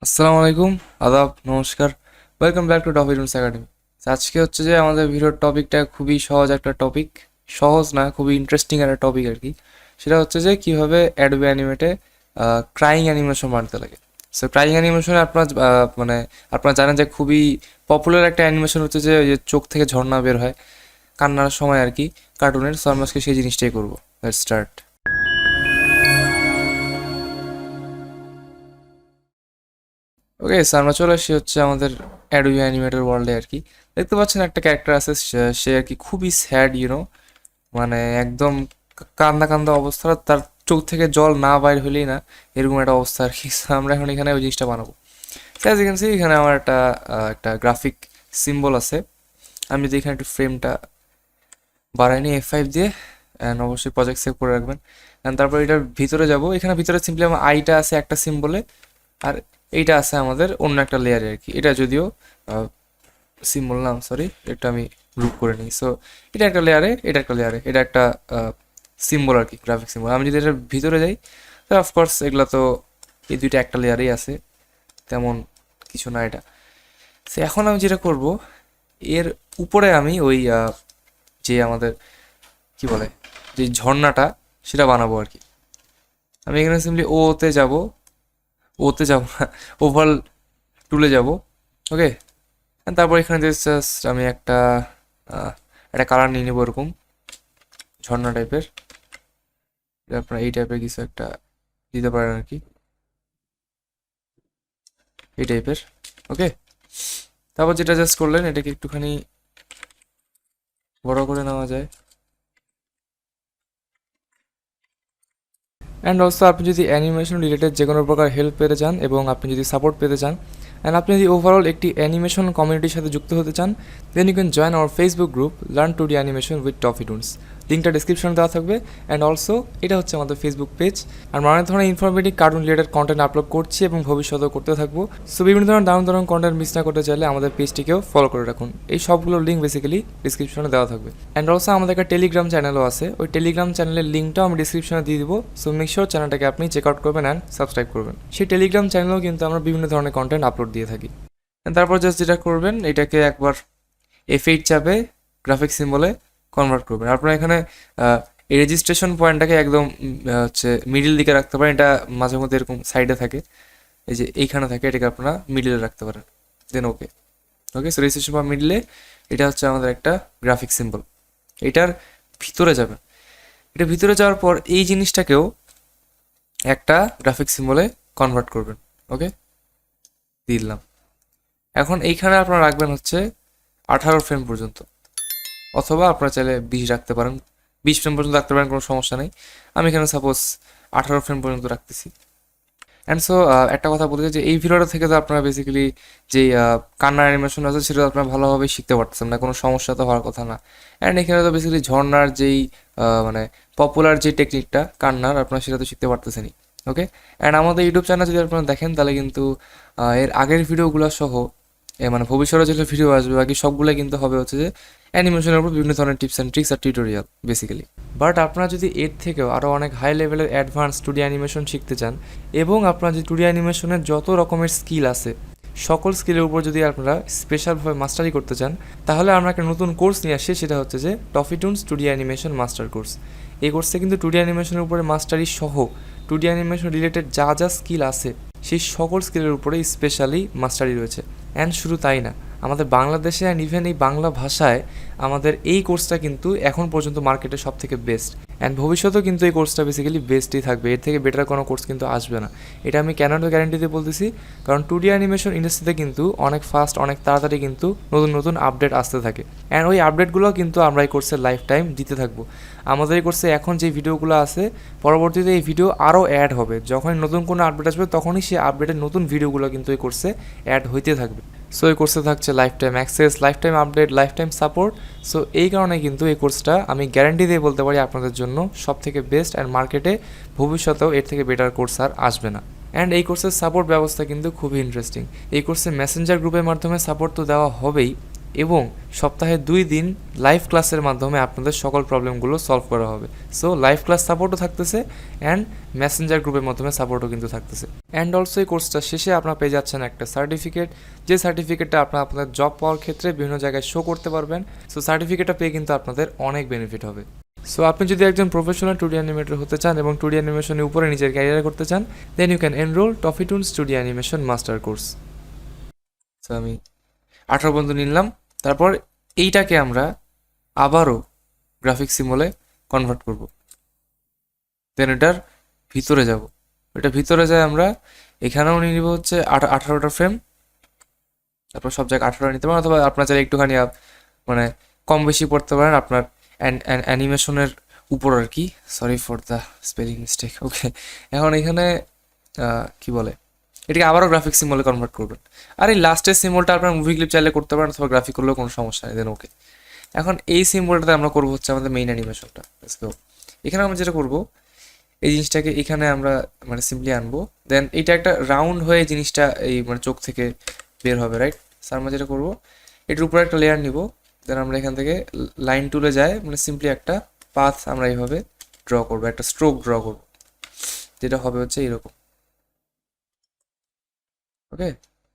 আসসালামু আলাইকুম, আদাব, নমস্কার। Welcome back to ToffeeToons Academy. আজকে হচ্ছে যে আমাদের ভিডিওর টপিকটা খুবই সহজ একটা টপিক। সহজ না, খুবই ইন্টারেস্টিং একটা টপিক আর কি। সেটা হচ্ছে যে কীভাবে অ্যাডোবি অ্যানিমেটে ক্রাইং অ্যানিমেশন বানাতে লাগে। সো ক্রাইং অ্যানিমেশনে আপনারা জানেন যে খুবই পপুলার একটা অ্যানিমেশন হচ্ছে যে ওই যে চোখ থেকে ঝর্ণা বের হয় কান্নার সময় আর কি, কার্টুনের। সো আমরা আজকে সেই জিনিসটাই করবো। Let's start. ওকে, সো আমরা চলে আসছি হচ্ছে আমাদের অ্যাডোবি অ্যানিমেটের ওয়ার্ল্ডে আর কি। দেখতে পাচ্ছেন একটা ক্যারেক্টার আছে, সে আর কি খুবই স্যাড, মানে একদম কান্দা কান্দা অবস্থা, তার চোখ থেকে জল না বাইর হলেই না, এরকম একটা অবস্থা আর কি। So আমরা এখন এখানে ওই জিনিসটা বানাবো। অ্যাজ ইউ ক্যান সি এখানে আমার একটা গ্রাফিক সিম্বল আছে। আমি যদি এখানে একটু ফ্রেমটা বাড়াই নিই F5 দিয়ে, অ্যান্ড অবশ্যই প্রজেক্ট সেভ করে রাখবেন। অ্যান্ড তারপর এটার ভিতরে যাব। এখানে ভিতরে সিম্পলি আমার আইটা আছে একটা সিম্বলে, আর এইটা আছে আমাদের অন্য একটা লেয়ারে আর কি। এটা যদিও সিম্বল নাম, সরি, এটা আমি গ্রুপ করে নিই। সো এটা একটা লেয়ারে, এটা একটা লেয়ারে, এটা একটা সিম্বল আর কি, গ্রাফিক সিম্বল। আমি যদি এটার ভিতরে যাই, তো অফকোর্স এগুলো তো এই দুইটা একটা লেয়ারেই আছে, তেমন কিছু না এটা। সো এখন আমি যেটা করব, এর উপরে আমি ওই যে আমাদের কি বলে, যে ঝর্ণাটা, সেটা বানাবো আর কি। আমি এখানে সিম্পলি ওতে যাব না, ওভার টুলে যাব। ওকে, তারপর এখানে জাস্ট আমি আহ, একটা কালার নিয়ে নেবো এরকম ঝর্ণা টাইপের। আপনার এই টাইপের কিছু একটা দিতে পারেন আর কি, এই টাইপের। ওকে, তারপর যেটা জাস্ট করলেন, এটাকে একটুখানি বড় করে নেওয়া যায়। অ্যান্ড অলসো আপনি যদি অ্যানিমেশন রিলেটেড যে কোনো প্রকার হেল্প পেতে চান এবং আপনি যদি সাপোর্ট পেতে চান, অ্যান্ড আপনি যদি ওভারঅল একটি অ্যানিমেশন কমিউনিটির সাথে যুক্ত হতে চান, then you can join our Facebook group learn two D animation with ToffeeToons. লিঙ্কটা ডিসক্রিপশনে দেওয়া থাকবে। অ্যান্ড অলসো এটা হচ্ছে আমাদের ফেসবুক পেজ। আমরা অনেক ধরনের informative cartoon related content upload করছি এবং ভবিষ্যতেও করতে থাকবো। সো বিভিন্ন ধরনের দারুণ দারুণ কন্টেন্ট মিস না করতে চাইলে আমাদের পেজটিকেও ফলো করে রাখুন। এই সবগুলোর লিঙ্ক বেসিক্যালি ডিসক্রিপশনে দেওয়া থাকবে। অ্যান্ড অলসো আমাদের একটা টেলিগ্রাম চ্যানেলও আছে, ওই টেলিগ্রাম চ্যানেলের লিঙ্কটাও আমি ডিসক্রিপশনে দিয়ে দিব। সো মেক শিওর চ্যানেলটাকে আপনি চেক আউট করবেন অ্যান্ড সাবস্ক্রাইব করবেন। সেই টেলিগ্রাম চ্যানেলেও কিন্তু আমরা বিভিন্ন ধরনের কন্টেন্ট আপলোড দিয়ে থাকি। তারপর জাস্ট যেটা করবেন, এটাকে একবার F8 চাপে গ্রাফিক সিম্বলে কনভার্ট করবেন। আপনারা এখানে এই রেজিস্ট্রেশন পয়েন্টটাকে একদম হচ্ছে মিডিল দিকে রাখতে পারেন। এটা মাঝে মধ্যে এরকম সাইডে থাকে, এই যে এইখানে থাকে, এটাকে আপনারা মিডিলে রাখতে পারেন। দেন ওকে। ওকে, সো রেজিস্ট্রেশন বা মিডিলে এটা হচ্ছে আমাদের একটা গ্রাফিক সিম্বল। এটার ভিতরে যাবেন। এটা ভিতরে যাওয়ার পর এই জিনিসটাকেও একটা গ্রাফিক সিম্বলে কনভার্ট করবেন। ওকে, দিলাম। এখন এইখানে আপনারা রাখবেন হচ্ছে 18 ফ্রেম পর্যন্ত, অথবা আপনারা চাইলে 20 রাখতে পারেন, 20 ফ্রেম পর্যন্ত রাখতে পারেন, কোনো সমস্যা নেই। আমি এখানে সাপোজ 18 ফ্রেম পর্যন্ত রাখতেছি। অ্যান্ড সো একটা কথা বলতে চাই যে এই ভিডিওটা থেকে তো আপনারা বেসিক্যালি যেই কান্নার অ্যানিমেশন আছে সেটা আপনারা ভালোভাবে শিখতে পারতেছেন না, কোনো সমস্যা তো হওয়ার কথা না। অ্যান্ড এখানে তো বেসিক্যালি ঝর্নার যেই মানে পপুলার যে টেকনিকটা কান্নার, আপনারা সেটা তো শিখতে পারতেছেনই। ওকে, অ্যান্ড আমাদের ইউটিউব চ্যানেল যদি আপনারা দেখেন, তাহলে কিন্তু এর আগের ভিডিওগুলো সহ মানে ভবিষ্যতে যেগুলো ভিডিও আসবে বাকি সবগুলো কিন্তু হবে হচ্ছে যে অ্যানিমেশনের উপর বিভিন্ন ধরনের টিপস অ্যান্ড ট্রিক্স আর টিউটোরিয়াল বেসিক্যালি। বাট আপনারা যদি এর থেকেও আরও অনেক হাই লেভেলের অ্যাডভান্স টুডি অ্যানিমেশন শিখতে চান, এবং আপনার যে টুডি অ্যানিমেশনের যত রকমের স্কিল আছে সকল স্কিলের উপর যদি আপনারা স্পেশালভাবে মাস্টারি করতে চান, তাহলে আমরা একটা নতুন কোর্স নিয়ে আসি। সেটা হচ্ছে যে টফিটুনস টুডি অ্যানিমেশন মাস্টার কোর্স। এই কোর্সে কিন্তু টুডি অ্যানিমেশনের উপরে মাস্টারি সহ টুডি অ্যানিমেশন রিলেটেড যা যা স্কিল আছে সেই সকল স্কিলের উপরে স্পেশালি মাস্টারি রয়েছে। অ্যান্ড শুধু তাই না, আমাদের বাংলাদেশে অ্যান্ড ইভেন এই বাংলা ভাষায় আমাদের এই কোর্সটা কিন্তু এখন পর্যন্ত মার্কেটে সব থেকে বেস্ট। অ্যান্ড ভবিষ্যতেও কিন্তু এই কোর্সটা বেসিক্যালি বেস্টই থাকবে, এর থেকে বেটার কোনো কোর্স কিন্তু আসবে না। এটা আমি কেন গ্যারান্টি দিয়ে বলতেছি, কারণ টুডি অ্যানিমেশন ইন্ডাস্ট্রিতে কিন্তু অনেক ফাস্ট, অনেক তাড়াতাড়ি কিন্তু নতুন নতুন আপডেট আসতে থাকে। অ্যান্ড ওই আপডেটগুলো কিন্তু আমরা এই কোর্সের লাইফ টাইম দিতে থাকবো। আমাদের এই কোর্সে এখন যে ভিডিওগুলো আছে, পরবর্তীতে এই ভিডিও আরও অ্যাড হবে। যখনই নতুন কোনো আপডেট আসবে তখনই সেই আপডেটের নতুন ভিডিওগুলো কিন্তু এই কোর্সে অ্যাড হইতে থাকবে। সো এই কোর্সে থাকছে life time access, life time update, life time support. So এই কারণে কিন্তু এই কোর্সটা আমি গ্যারান্টি দিয়ে বলতে পারি আপনাদের জন্য সব থেকে বেস্ট, অ্যান্ড মার্কেটে ভবিষ্যতেও এর থেকে বেটার কোর্স আর আসবে না। অ্যান্ড এই কোর্সের সাপোর্ট ব্যবস্থা কিন্তু খুবই ইন্টারেস্টিং। এই কোর্সে মেসেঞ্জার গ্রুপের মাধ্যমে সাপোর্ট তো দেওয়া হবেই, এবং সপ্তাহে 2 দিন লাইভ ক্লাসের মাধ্যমে আপনাদের সকল প্রবলেমগুলো সলভ করা হবে। সো লাইভ ক্লাস সাপোর্টও থাকতেছে অ্যান্ড মেসেঞ্জার গ্রুপের মাধ্যমে সাপোর্টও কিন্তু থাকতেছে। অ্যান্ড অলসো এই কোর্সটা শেষে আপনারা পেয়ে যাচ্ছেন একটা সার্টিফিকেট, যে সার্টিফিকেটটা আপনারা আপনাদের জব পাওয়ার ক্ষেত্রে বিভিন্ন জায়গায় শো করতে পারবেন। সো সার্টিফিকেটটা পেয়ে কিন্তু আপনাদের অনেক বেনিফিট হবে। সো আপনি যদি একজন প্রফেশনাল 2D অ্যানিমেটর হতে চান এবং 2D অ্যানিমেশনের উপরে নিজের ক্যারিয়ার করতে চান, then you can enrol ToffeeToons 2D animation master course. So আমি 18 পর্যন্ত নিলাম। তারপর এইটাকে আমরা আবারও গ্রাফিক সিমলে কনভার্ট করব। দেন এটার ভিতরে যাব, এটা ভিতরে যায় আমরা এখানেও নিয়ে নিব হচ্ছে 18টা ফ্রেম। তারপর সব জায়গায় 18টা নিতে পারেন, অথবা আপনার চাইলে একটুখানি মানে কম বেশি পড়তে পারেন আপনার অ্যানিমেশনের উপর আর কি। Sorry for the spelling mistake. Okay, এখন এখানে কি বলে, এটাকে আবারও গ্রাফিক সিম্বলে কনভার্ট করবেন। আর এই লাস্টের সিম্বলটা আপনার মুভি ক্লিপ চাইলে করতে পারেন, অথবা গ্রাফিক করলেও কোনো সমস্যা নেই। দেন ওকে, এখন এই সিম্বলটাতে আমরা করবো হচ্ছে আমাদের মেইন অ্যানিমেশনটা। এখানে আমরা যেটা করবো, এই জিনিসটাকে এখানে আমরা মানে সিম্পলি আনবো। দেন এইটা একটা রাউন্ড হয়ে জিনিসটা এই মানে চোখ থেকে বের হবে, রাইট? স্যার আমরা যেটা করবো, এটার উপরে একটা লেয়ার নিব। দেন আমরা এখান থেকে লাইন টুলে যাই, মানে সিম্পলি একটা পাথ আমরা এইভাবে ড্র করবো, একটা স্ট্রোক ড্র করবো, যেটা হবে হচ্ছে এইরকম। ওকে,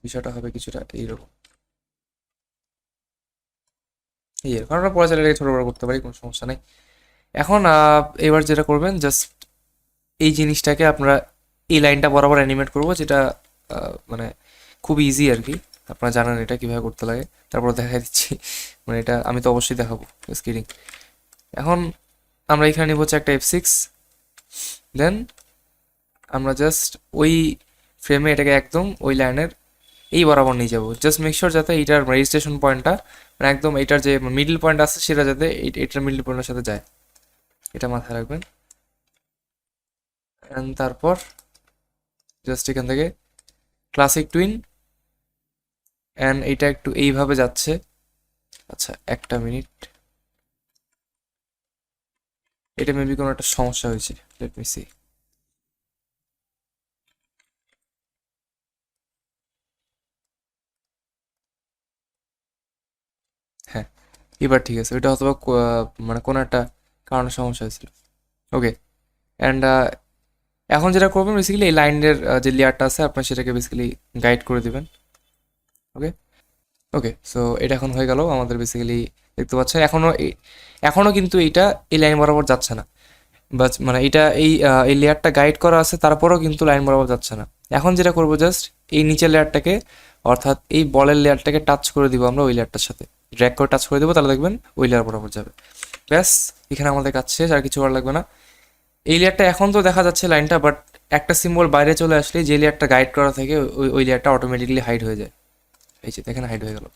বিষয়টা হবে কিছুটা এইরকম, এই কারণ আমরা পরে চাইলে ছোটো বড়ো করতে পারি, কোনো সমস্যা নেই। এখন এবার যেটা করবেন, জাস্ট এই জিনিসটাকে আপনারা এই লাইনটা বরাবর অ্যানিমেট করবো, যেটা মানে খুব ইজি আর কি। আপনারা জানেন এটা কীভাবে করতে লাগে, তারপর দেখা দিচ্ছি। মানে এটা আমি তো অবশ্যই দেখাবো, স্ক্রিনিং। এখন আমরা এখানে নিব হচ্ছে একটা F6। দেন আমরা জাস্ট ওই ফ্রেমে এটাকে একদম ওই লাইনের এই বরাবর নিয়ে যাবো। জাস্ট মেক শিওর যাতে এইটার রেজিস্ট্রেশন পয়েন্টটা মানে একদম এইটার যে মিডল পয়েন্ট আছে সেটা যাতে এইটার মিডল পয়েন্টের সাথে যায়, এটা মাথায় রাখবেন। অ্যান্ড তারপর জাস্ট এখান থেকে ক্লাসিক টুইন, অ্যান্ড এইটা একটু এইভাবে যাচ্ছে। আচ্ছা একটা মিনিট, এটা মেবি কোনো একটা সমস্যা হয়েছে, লেট মি সি। হ্যাঁ, এবার ঠিক আছে। ওইটা অথবা মানে কোনো একটা কারণে সমস্যা হয়েছিল। ওকে, অ্যান্ড এখন যেটা করবেন বেসিক্যালি এই লাইনের যে লেয়ারটা আছে আপনার সেটাকে বেসিক্যালি গাইড করে দিবেন। ওকে ওকে, সো এটা এখন হয়ে গেল আমাদের। বেসিক্যালি দেখতে পাচ্ছেন এখনও কিন্তু এইটা এই লাইন বরাবর যাচ্ছে না, বাট মানে এটা এই লেয়ারটা গাইড করা আছে, তারপরেও কিন্তু লাইন বরাবর যাচ্ছে না। এখন যেটা করবো, জাস্ট এই নিচের লেয়ারটাকে, অর্থাৎ এই বলের লেয়ারটাকে টাচ করে দিব আমরা ওই লেয়ারটার সাথে, ড্র্যাগ করে টাচ করে দেবো, তাহলে দেখবেন ওই লেয়ার বরাবর যাবে। ব্যাস, এখানে আমাদের কাজ শেষ, আর কিছু করা লাগবে না। এই লেয়ারটা এখন তো দেখা যাচ্ছে লাইনটা, বাট একটা সিম্বল বাইরে চলে আসলে যে লেয়ারটা গাইড করা থাকে ওই লেয়ারটা অটোমেটিকলি হাইড হয়ে যায়। এই যে দেখেন হাইড হয়ে গেল।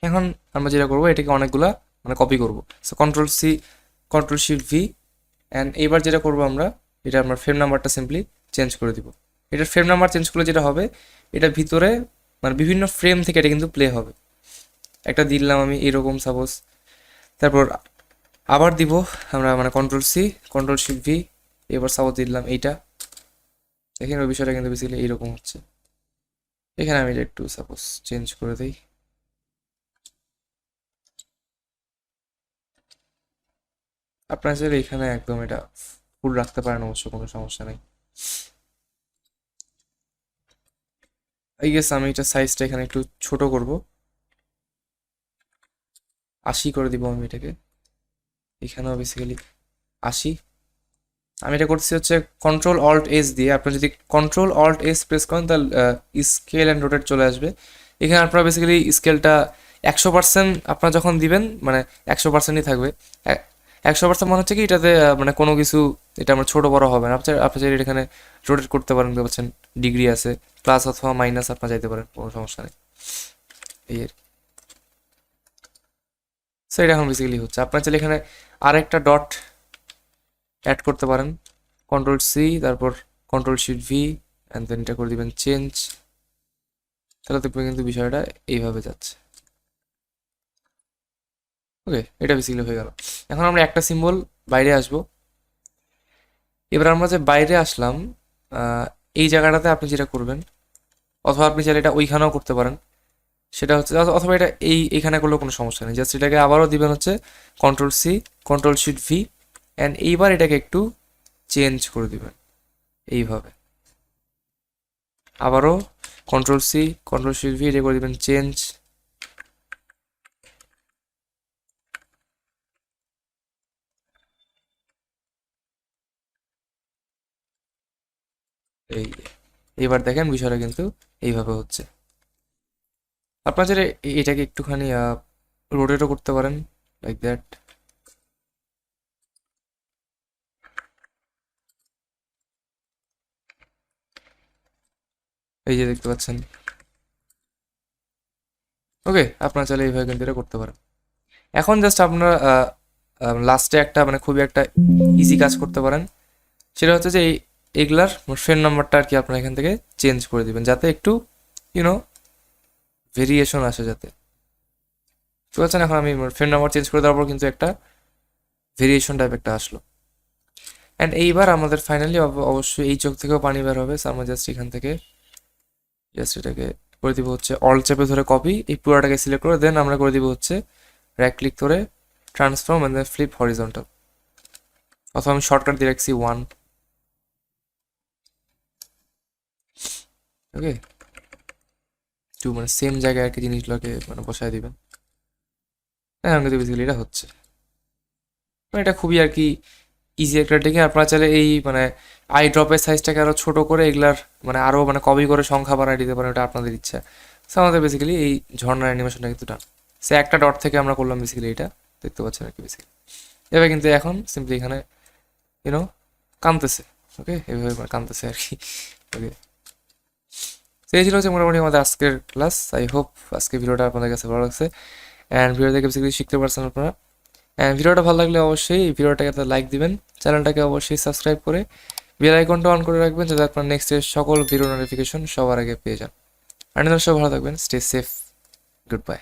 এখন আমরা যেটা করবো, এটাকে অনেকগুলা মানে কপি করব। সো কন্ট্রোল-C, কন্ট্রোল-Shift-V, অ্যান্ড এইবার যেটা করবো আমরা, এটা আমরা ফ্রেম নাম্বারটা সিম্পলি চেঞ্জ করে দিব। এটার ফ্রেম নাম্বার চেঞ্জ করলে যেটা হবে, এটা ভিতরে মানে বিভিন্ন ফ্রেম থেকে এটা কিন্তু প্লে হবে। একটা দিলাম আমি এরকম সাপোজ, তারপর আবার দিব আমরা মানে কন্ট্রোল-C, কন্ট্রোল-Shift-V, এবার সাপোজ দিলাম এইটা। দেখেন ওই বিষয়টা কিন্তু বেসিক্যালি এইরকম হচ্ছে। এখানে আমি এটা একটু সাপোজ চেঞ্জ করে দিই। আপনার চাইলে এখানে একদম এটা ফুল রাখতে পারেন, অবশ্য কোনো সমস্যা নেই। আই গেস আমি এটা সাইজটা এখানে একটু ছোট করব, 80 করে দিব আমি এটাকে। এখানেও বেসিক্যালি 80। আমি এটা করছি হচ্ছে Ctrl-Alt-S দিয়ে। আপনার যদি Ctrl-Alt-S প্রেস করেন তাহলে স্কেল অ্যান্ড রোটেট চলে আসবে। এখানে আপনারা বেসিক্যালি স্কেলটা 100% আপনারা যখন দিবেন মানে 100%ই থাকবে। 100% মনে হচ্ছে কি এটাতে মানে কোনো কিছু এটা আমার ছোট বড় হবে না। আপনি চাইলে এখানে রোটেট করতে পারেন, দেখতে পাচ্ছেন ডিগ্রি আছে, প্লাস অথবা মাইনাস আপনার যাইতে পারেন, কোনো সমস্যা নেই। এই আর কি। সো এটা এখন বেসিক্যালি হচ্ছে। আপনার চাইলে এখানে আরেকটা ডট অ্যাড করতে পারেন, Ctrl-C, তারপর Ctrl-Shift-V, অ্যান্ড দেন এটা করে দিবেন চেঞ্জ। তাহলে দেখবেন কিন্তু বিষয়টা এইভাবে যাচ্ছে। ওকে, এটা বেসিক্যালি হয়ে গেল। এখন আমরা একটা সিম্বল বাইরে আসবো। এবার আমরা যে বাইরে আসলাম, এই জায়গাটাতে আপনি যেটা করবেন, অথবা আপনি চাইলে এটা ওইখানেও করতে পারেন, সেটা হচ্ছে অথবা এটা এইখানে করলেও কোনো সমস্যা নেই। জাস্ট এটাকে আবারও দিবেন হচ্ছে কন্ট্রোল-C, কন্ট্রোল-Shift-V, অ্যান্ড এইবার এটাকে একটু চেঞ্জ করে দিবেন এইভাবে। আবারও কন্ট্রোল-C, কন্ট্রোল-Shift-V, এটা করে দিবেন চেঞ্জ। এই এবার দেখেন বিষয়টা কিন্তু এইভাবে হচ্ছে। আপনার চাইলে এটাকে একটুখানি রোটেটও করতে পারেন, লাইক দ্যাট। এই যে দেখতে পাচ্ছেন। ওকে, আপনার চাইলে এইভাবে কিন্তু এটা করতে পারেন। এখন জাস্ট আপনারা লাস্টে একটা মানে খুবই একটা ইজি কাজ করতে পারেন, সেটা হচ্ছে যে এগুলার ফ্রেন্ড নাম্বারটা আর কি আপনারা এখান থেকে চেঞ্জ করে দিবেন, যাতে একটু ইউনো ভেরিয়েশন আসে যাতে। ঠিক আছে, এখন আমি ফ্রেন্ড নাম্বার চেঞ্জ করে দেওয়ার পর কিন্তু একটা ভেরিয়েশন টাইপ একটা আসলো। অ্যান্ড এইবার আমাদের ফাইনালি অবশ্যই এই চোখ থেকেও পানি বের হবে। আমরা জাস্ট এখান থেকে জাস্ট এটাকে করে দিব হচ্ছে অল চেপে ধরে কপি, এই পুরোটাকে সিলেক্ট করে দেন আমরা করে দিব হচ্ছে রাইট ক্লিক করে transform and then flip horizontal, অথবা আমি শর্টকাট দিয়ে রাখছি 1। ওকে, টু মানে সেম জায়গায় আর কি জিনিসগুলোকে মানে বসায় দিবেন। হ্যাঁ, কিন্তু বেসিক্যালি এটা হচ্ছে মানে এটা খুবই আর কি ইজি একটা টেকনিক। আপনারা চাইলে এই মানে আই ড্রপের সাইজটাকে আরও ছোট করে এগুলার মানে আরও মানে কপি করে সংখ্যা বাড়ায় দিতে পারেন, এটা আপনাদের ইচ্ছা। সো আমাদের বেসিক্যালি এই ঝর্ণার অ্যানিমেশনটা কিন্তু ডান। সে একটা ডট থেকে আমরা করলাম বেসিক্যালি, এটা দেখতে পাচ্ছেন আর কি বেসিক্যালি। এবার কিন্তু এখন সিম্পলি এখানে ইউনো কাঁদতেছে। ওকে, এভাবে কাঁদতেছে আর কি। ওকে, তো এই ছিল হচ্ছে মোটামুটি আমাদের আজকের ক্লাস। আই হোপ আজকে ভিডিওটা আপনাদের কাছে ভালো লাগছে অ্যান্ড ভিডিও থেকে বেসিক্যালি শিখতে পারছেন আপনারা। অ্যান্ড ভিডিওটা ভালো লাগলে অবশ্যই এই ভিডিওটাকে লাইক দিবেন, চ্যানেলটাকে অবশ্যই সাবস্ক্রাইব করে বেল আইকনটা অন করে রাখবেন, যাতে আপনার নেক্সট এর সকল ভিডিও নোটিফিকেশন সবার আগে পেয়ে যান। আর সব ভালো থাকবেন, স্টে সেফ, গুড বাই।